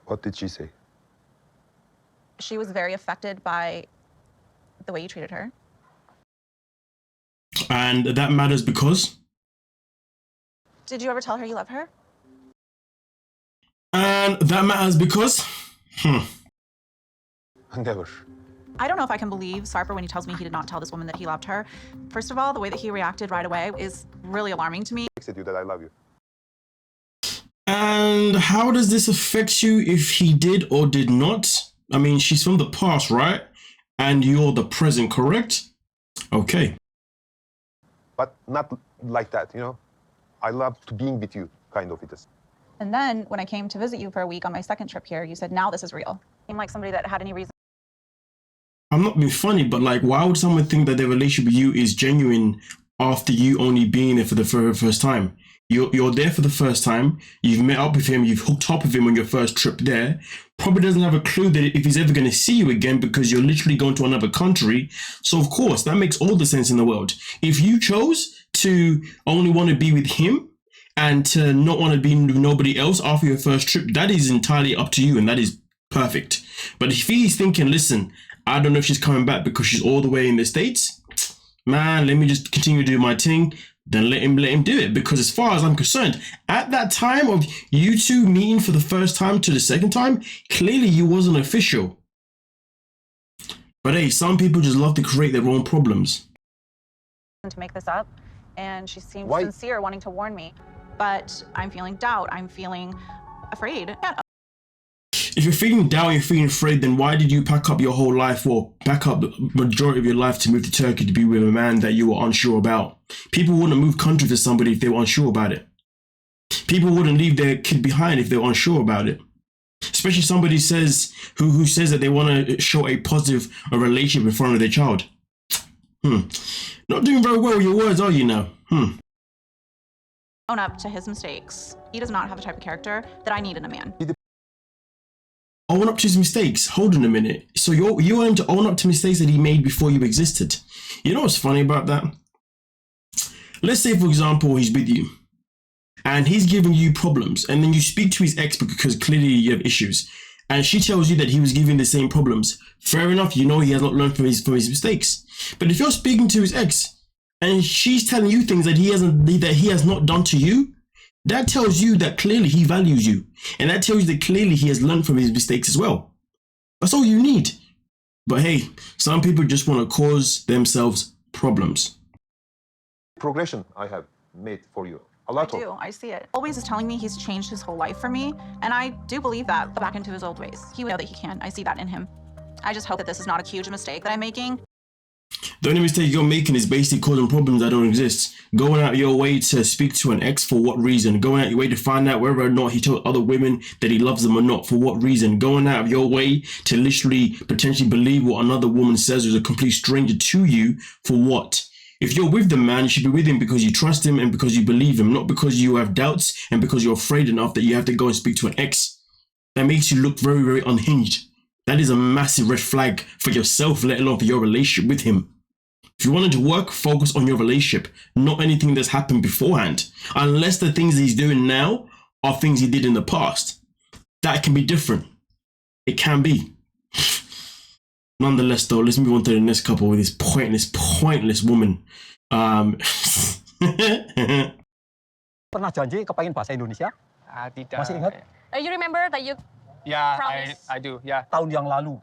What did she say? She was very affected by the way you treated her. And that matters because? Did you ever tell her you love her? And that matters because? Never. I don't know if I can believe Sarper when he tells me he did not tell this woman that he loved her. First of all, the way that he reacted right away is really alarming to me. I texted you that I love you. And how does this affect you if he did or did not? I mean, she's from the past, right? And you're the present, correct? Okay. But not like that, you know? I love to being with you, kind of it is. And then when I came to visit you for a week on my second trip here, you said, now this is real. Seemed like somebody that had any reason. I'm not being funny, but like, why would someone think that their relationship with you is genuine after you only being there for the very first time? You're there for the first time, you've met up with him, you've hooked up with him on your first trip there, probably doesn't have a clue that if he's ever going to see you again because you're literally going to another country. So of course, that makes all the sense in the world. If you chose to only want to be with him and to not want to be with nobody else after your first trip, that is entirely up to you and that is perfect. But if he's thinking, listen, I don't know if she's coming back because she's all the way in the States, man, let me just continue to do my thing, then let him do it. Because as far as I'm concerned, at that time of you two meeting for the first time to the second time, clearly you wasn't official. But hey, some people just love to create their own problems. To make this up, and she seemed Why? sincere, wanting to warn me. But I'm feeling doubt, I'm feeling afraid. If you're feeling doubt, you're feeling afraid, then why did you pack up your whole life or pack up the majority of your life to move to Turkey to be with a man that you were unsure about? People wouldn't move country for somebody if they were unsure about it. People wouldn't leave their kid behind if they were unsure about it. Especially somebody who says that they want to show a positive relationship in front of their child. Not doing very well with your words, are you now? Own up to his mistakes. He does not have the type of character that I need in a man. Own up to his mistakes. Hold on a minute. So you want him to own up to mistakes that he made before you existed. You know what's funny about that? Let's say, for example, he's with you and he's giving you problems, and then you speak to his ex because clearly you have issues, and she tells you that he was giving the same problems. Fair enough, you know he has not learned from his mistakes. But if you're speaking to his ex and she's telling you things that he has not done to you, that tells you that clearly he values you. And that tells you that clearly he has learned from his mistakes as well. That's all you need. But hey, some people just want to cause themselves problems. Progression I have made for you. A lot of. I see it. Always is telling me he's changed his whole life for me, and I do believe that. Back into his old ways. He would know that he can. I see that in him. I just hope that this is not a huge mistake that I'm making. The only mistake you're making is basically causing problems that don't exist. Going out your way to speak to an ex for what reason? Going out your way to find out whether or not he told other women that he loves them or not for what reason? Going out of your way to literally potentially believe what another woman says who's a complete stranger to you for what? If you're with the man, you should be with him because you trust him and because you believe him, not because you have doubts and because you're afraid enough that you have to go and speak to an ex. That makes you look very, very unhinged. That is a massive red flag for yourself, let alone for your relationship with him. If you wanted to work, focus on your relationship, not anything that's happened beforehand. Unless the things he's doing now are things he did in the past. That can be different. It can be. Nonetheless, though, let's move on to the next couple with this pointless woman. Pernah janji kepengen bahasa Indonesia? Tidak. Masih ingat? You remember that you Yeah, promised? I do. Yeah. Tahun yang lalu.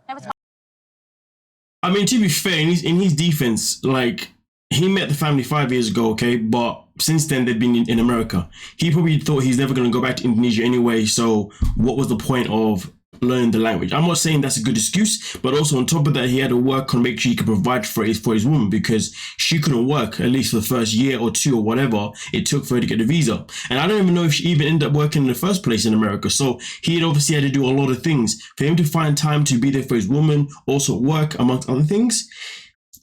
I mean, to be fair, in his defense, like, he met the family 5 years ago, okay? But since then, they've been in America. He probably thought he's never going to go back to Indonesia anyway, so what was the point of learning the language? I'm not saying that's a good excuse, but also on top of that, he had to work on make sure he could provide for his woman because she couldn't work, at least for the first year or two or whatever it took for her to get a visa. And I don't even know if she even ended up working in the first place in America. So he had obviously had to do a lot of things. For him to find time to be there for his woman, also work, amongst other things,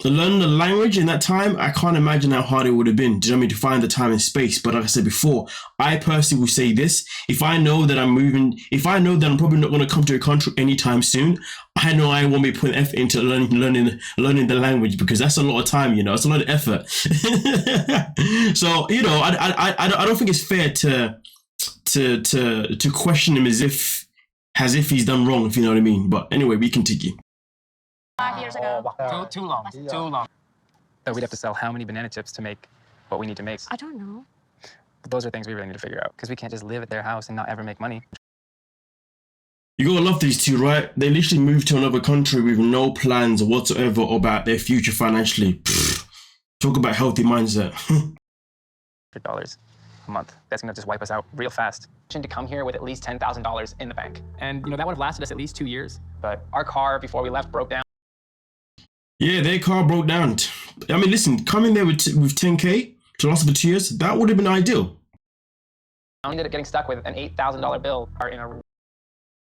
to learn the language in that time, I can't imagine how hard it would have been. Do you know what I mean? To find the time and space. But like I said before, I personally will say this. If I know that I'm probably not going to come to a country anytime soon, I know I won't be putting effort into learning the language because that's a lot of time, you know, it's a lot of effort. So, you know, I don't think it's fair to question him as if as if he's done wrong, if you know what I mean. But anyway, we continue. 5 years ago. Too long. Too long. So we'd have to sell how many banana chips to make what we need to make? I don't know. But those are things we really need to figure out because we can't just live at their house and not ever make money. You gotta love these two, right? They literally moved to another country with no plans whatsoever about their future financially. Pfft. Talk about healthy mindset. $100 a month. That's gonna just wipe us out real fast. To come here with at least $10,000 in the bank. And that would have lasted us at least 2 years. But our car before we left broke down. Yeah, their car broke down. I mean, listen, coming there with 10K to last for 2 years, that would have been ideal. I ended up getting stuck with an $8,000 bill in a.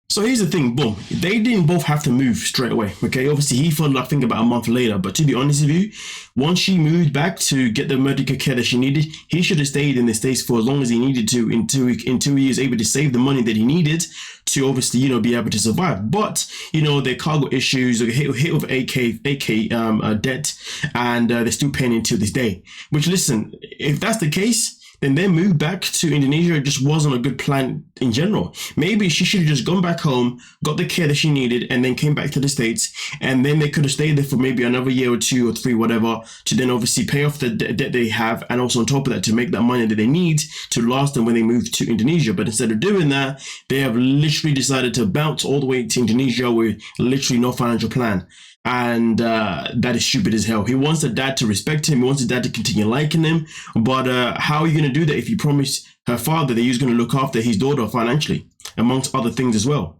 So here's the thing, boom. They didn't both have to move straight away, okay? Obviously, he followed, I think, about a month later. But to be honest with you, once she moved back to get the medical care that she needed, he should have stayed in the States for as long as he needed to until he was able to save the money that he needed to obviously, be able to survive. But, their cargo issues, they hit with AK debt, and they're still paying until this day. Which, listen, if that's the case, then their move back to Indonesia just wasn't a good plan in general. Maybe she should have just gone back home, got the care that she needed, and then came back to the States. And then they could have stayed there for maybe another year or 2 or 3, whatever, to then obviously pay off the debt they have. And also on top of that, to make that money that they need to last them when they move to Indonesia. But instead of doing that, they have literally decided to bounce all the way to Indonesia with literally no financial plan. And that is stupid as hell. He wants the dad to respect him. He wants the dad to continue liking him. But how are you going to do that if you promise her father that he's going to look after his daughter financially, amongst other things as well?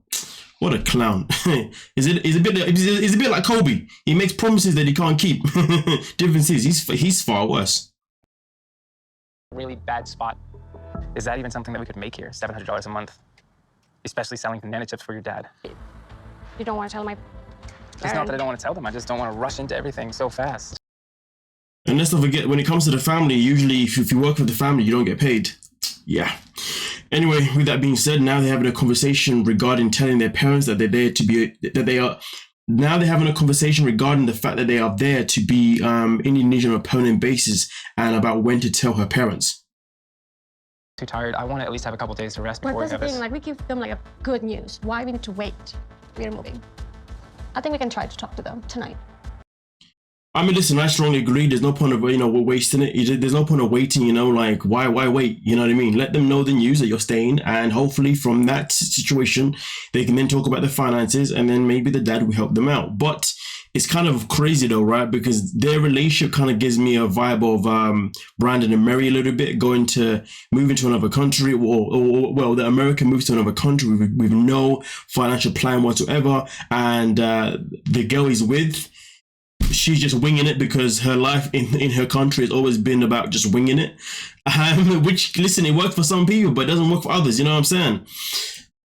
What a clown. It's a bit like Kobe. He makes promises that he can't keep. Difference is he's far worse. Really bad spot. Is that even something that we could make here? $700 a month, especially selling banana chips for your dad. You don't want to tell my It's not that I don't want to tell them. I just don't want to rush into everything so fast. And let's not forget, when it comes to the family, usually if you work with the family, you don't get paid. Yeah. Anyway, with that being said, now they're having a conversation regarding telling their parents that they're there to be, now they're having a conversation regarding the fact that they are there to be Indonesian opponent bases and about when to tell her parents. Too tired. I want to at least have a couple days to rest before we But that's have the this. thing, like, we give them like a good news. Why we need to wait? We're moving. I think we can try to talk to them tonight. I mean, listen, I strongly agree. There's no point of, we're wasting it. There's no point of waiting, like, why wait? You know what I mean? Let them know the news that you're staying. And hopefully from that situation, they can then talk about the finances and then maybe the dad will help them out. But it's kind of crazy though, right? Because their relationship kind of gives me a vibe of Brandon and Mary a little bit, moving to another country, or the American moves to another country with no financial plan whatsoever. And the girl he's with, she's just winging it because her life in her country has always been about just winging it. Which, listen, it worked for some people, but it doesn't work for others. You know what I'm saying?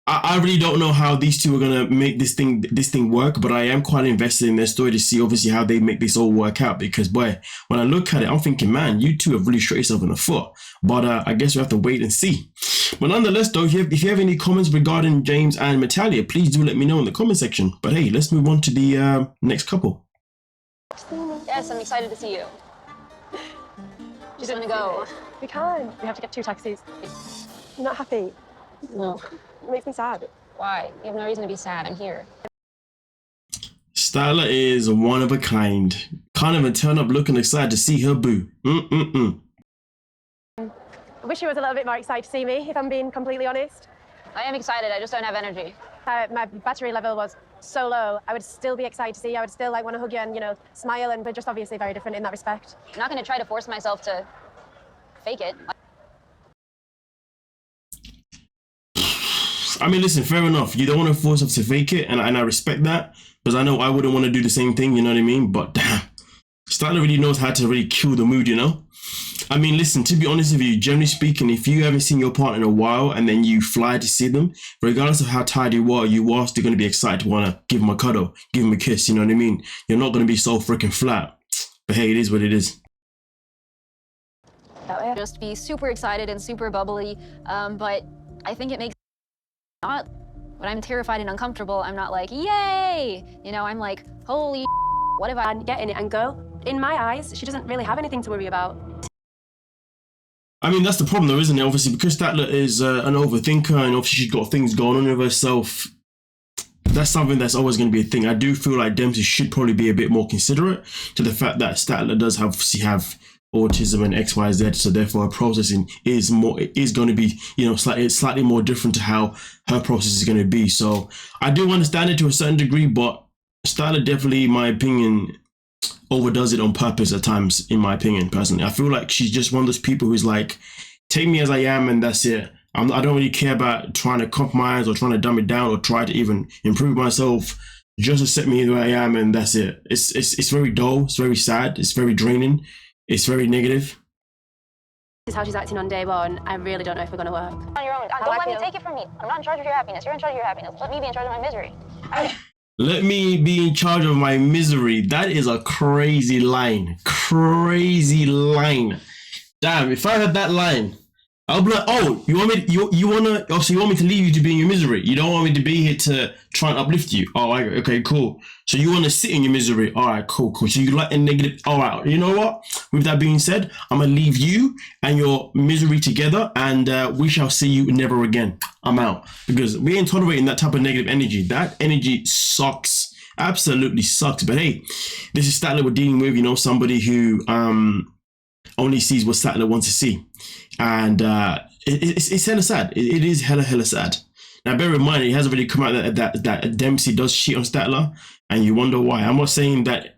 I really don't know how these two are gonna make this thing work, but I am quite invested in their story to see obviously how they make this all work out. Because boy, when I look at it, I'm thinking, man, you two have really shot yourself in the foot. But I guess we have to wait and see. But nonetheless, though, if you have any comments regarding James and Natalia, please do let me know in the comment section. But hey, let's move on to the next couple. Yes, I'm excited to see you. Just want to go. We can't. We have to get 2 taxis. You're not happy? No. It makes me sad. Why? You have no reason to be sad. I'm here. Styler is one of a kind. Can't even turn up looking excited to see her boo. I wish you was a little bit more excited to see me, if I'm being completely honest. I am excited. I just don't have energy. My battery level was so low. I would still be excited to see you. I would still want to hug you and, smile, and we're just obviously very different in that respect. I'm not going to try to force myself to fake it. I mean, listen, fair enough. You don't want to force us to fake it, and I respect that, because I know I wouldn't want to do the same thing, you know what I mean? But damn, Styler really knows how to really kill the mood, I mean, listen, to be honest with you, generally speaking, if you haven't seen your partner in a while and then you fly to see them, regardless of how tired you are still going to be excited to want to give them a cuddle, give them a kiss, you know what I mean? You're not going to be so freaking flat. But hey, it is what it is. Just be super excited and super bubbly, but I think it makes not when I'm terrified and uncomfortable. I'm not like, yay, I'm like, holy what if I Get in it and go. In my eyes, she doesn't really have anything to worry about. I mean, that's the problem though, isn't it? Obviously, because Statler is an overthinker and obviously she's got things going on with herself, that's something that's always going to be a thing. I do feel like Dempsey should probably be a bit more considerate to the fact that Statler does have autism and XYZ, so therefore her processing is going to be, you know, slightly more different to how her process is going to be. So I do understand it to a certain degree, but Statler definitely, in my opinion, overdoes it on purpose at times, in my opinion, personally. I feel like she's just one of those people who's like, take me as I am and that's it. I don't really care about trying to compromise or trying to dumb it down or try to even improve myself. Just accept me the way I am and that's it. It's very dull. It's very sad. It's very draining. It's very negative. This is how she's acting on day one. I really don't know if we're going to work. On your own. Don't let me take it from me. I'm not in charge of your happiness. You're in charge of your happiness. Let me be in charge of my misery. Let me be in charge of my misery. That is a crazy line. Crazy line. Damn, if I had that line, I'll be like, oh, you want me to leave you to be in your misery. You don't want me to be here to try and uplift you. Oh, okay, cool. So you want to sit in your misery. All right, cool. So you like a negative. All right, you know what? With that being said, I'm going to leave you and your misery together, and we shall see you never again. I'm out. Because we ain't tolerating that type of negative energy. That energy sucks. Absolutely sucks. But hey, this is Statler we're dealing with, you know, somebody who only sees what Statler wants to see. And it's hella sad. It is hella sad. Now, bear in mind, it hasn't really come out that Dempsey does cheat on Statler, and you wonder why. I'm not saying that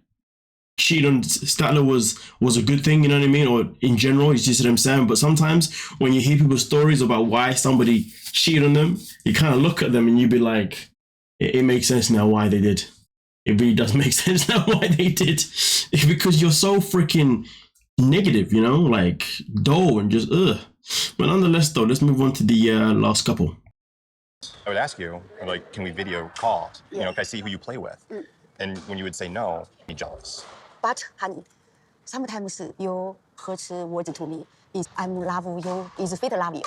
cheat on Statler was a good thing, you know what I mean, or in general, it's just what I'm saying. But sometimes when you hear people's stories about why somebody cheated on them, you kind of look at them and you be like, it makes sense now why they did. It really does make sense now why they did. It's because you're so freaking negative, you know, like dull and just ugh. But nonetheless, though, let's move on to the last couple. I would ask you, like, can we video call? You know, can I see who you play with? And when you would say no, I'd be jealous. But honey, sometimes you hurt words to me. Is I'm love you, is fit love you.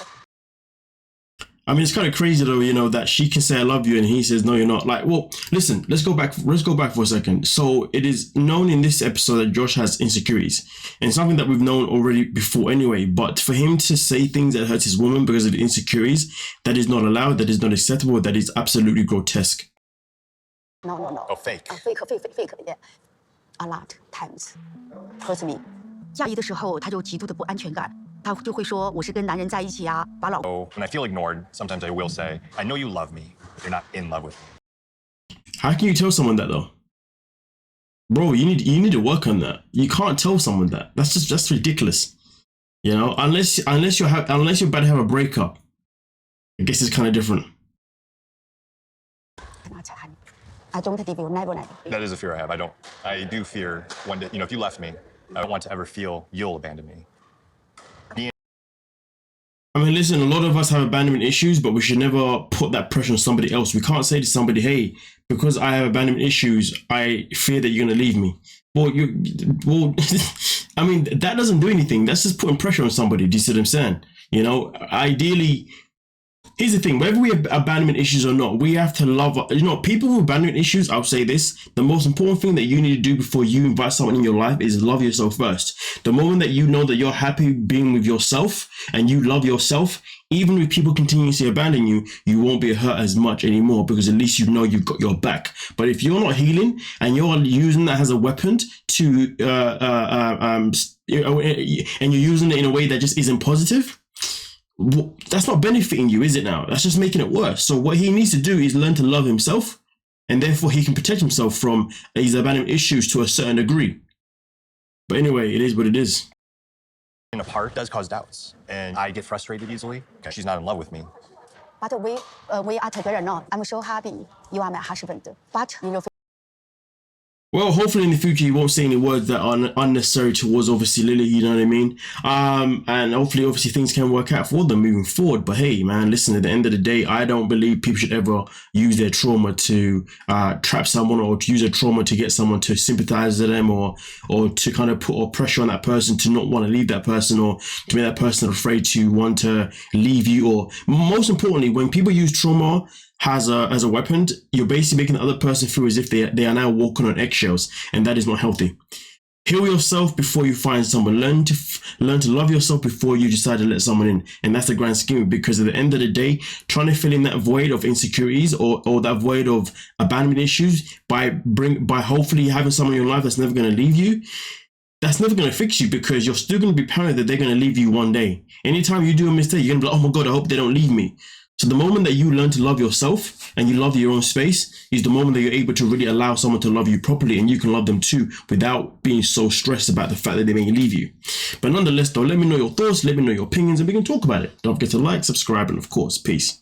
I mean, it's kind of crazy though, you know, that she can say I love you and he says no, you're not. Like, well, listen, let's go back for a second. So it is known in this episode that Josh has insecurities, and something that we've known already before anyway. But for him to say things that hurt his woman because of the insecurities, that is not allowed, that is not acceptable, that is absolutely grotesque. No. Oh, fake. Fake, yeah. A lot times hurts me. 下一的时候，他就极度的不安全感。 他就会说我是跟男人在一起啊，把老。 Oh, when I feel ignored, sometimes I will say, I know you love me, but you're not in love with me. How can you tell someone that though? Bro, you need to work on that. You can't tell someone that. That's ridiculous. You know, unless you're about to have a breakup. I guess it's kind of different. I don't think you never. That is a fear I have. I do fear one day, you know, if you left me, I don't want to ever feel you'll abandon me. I mean, listen, a lot of us have abandonment issues, but we should never put that pressure on somebody else. We can't say to somebody, hey, because I have abandonment issues, I fear that you're going to leave me. Well, I mean, that doesn't do anything. That's just putting pressure on somebody. Do you see what I'm saying? You know, ideally, here's the thing, whether we have abandonment issues or not, we have to love, you know, people with abandonment issues, I'll say this, the most important thing that you need to do before you invite someone in your life is love yourself first. The moment that you know that you're happy being with yourself and you love yourself, even if people continuously abandon you, you won't be hurt as much anymore because at least you know you've got your back. But if you're not healing and you're using that as a weapon to, and you're using it in a way that just isn't positive, that's not benefiting you, is it now? That's just making it worse. So what he needs to do is learn to love himself, and therefore he can protect himself from his abandonment issues to a certain degree. But anyway, it is what it is. Apart does cause doubts, and I get frustrated easily. She's not in love with me. But we are together now. I'm so happy you are my husband. But you know. Well, hopefully in the future he won't say any words that are unnecessary towards obviously Lily, you know what I mean? And hopefully obviously things can work out for them moving forward. But hey, man, listen, at the end of the day, I don't believe people should ever use their trauma to trap someone or to use their trauma to get someone to sympathize with them or to kind of put pressure on that person to not want to leave that person or to make that person afraid to want to leave you. Or most importantly, when people use trauma as a weapon, you're basically making the other person feel as if they are now walking on eggshells, and that is not healthy. Heal yourself before you find someone. Learn to love yourself before you decide to let someone in. And that's the grand scheme, because at the end of the day, trying to fill in that void of insecurities or that void of abandonment issues by hopefully having someone in your life that's never going to leave you, that's never going to fix you, because you're still going to be paranoid that they're going to leave you one day. Anytime you do a mistake, you're going to be like, oh my God, I hope they don't leave me. So the moment that you learn to love yourself and you love your own space is the moment that you're able to really allow someone to love you properly, and you can love them too without being so stressed about the fact that they may leave you. But nonetheless though, let me know your thoughts, let me know your opinions, and we can talk about it. Don't forget to like, subscribe, and of course, peace.